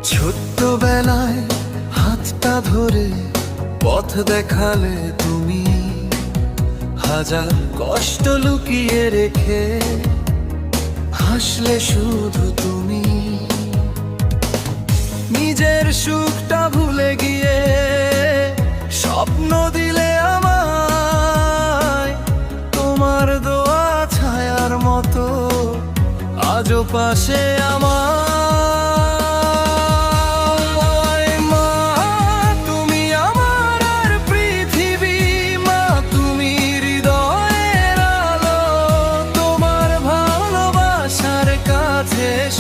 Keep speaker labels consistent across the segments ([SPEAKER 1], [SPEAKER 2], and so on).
[SPEAKER 1] ছোট্টবেলায় হাতটা ধরে পথ দেখালে তুমি, হাজার কষ্ট লুকিয়ে রেখে হাসলে শুধু তুমি। নিজের সুখটা ভুলে গিয়ে স্বপ্ন দিলে আমায়, তোমার দোয়া ছায়ার মতো আজও পাশে আমার।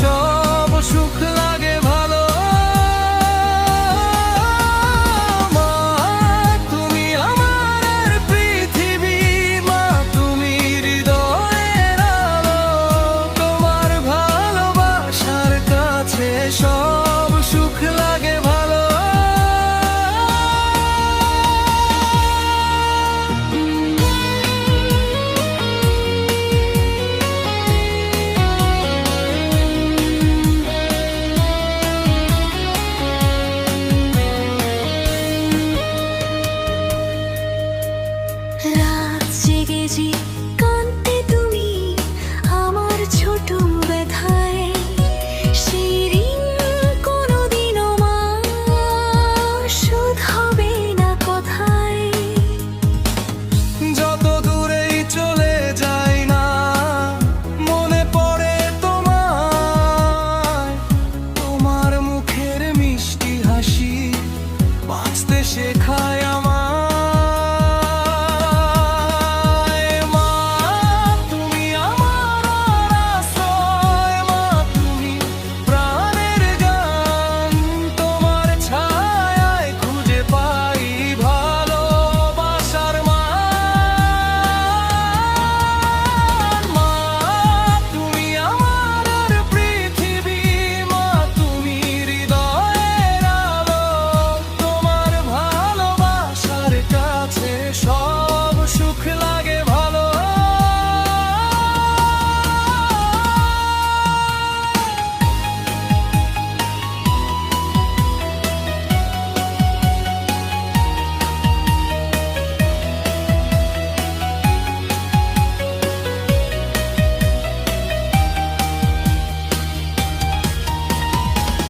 [SPEAKER 1] সব সুখ লাগে ভালো, মা তুমি আমার পৃথিবী, মা তুমি হৃদয়ের আলো, তোমার ভালোবাসার কাছে সব সুখ লাগে ভালো।
[SPEAKER 2] কাঁদতে তুমি আমার ছোট ব্যথায়, সেই ঋণ কোনোদিনও মা শোধ হবে না কথায়।
[SPEAKER 1] যত দূরেই চলে যায় না মনে পড়ে তোমায়, তোমার মুখের মিষ্টি হাসি বাঁচতে শেখায়।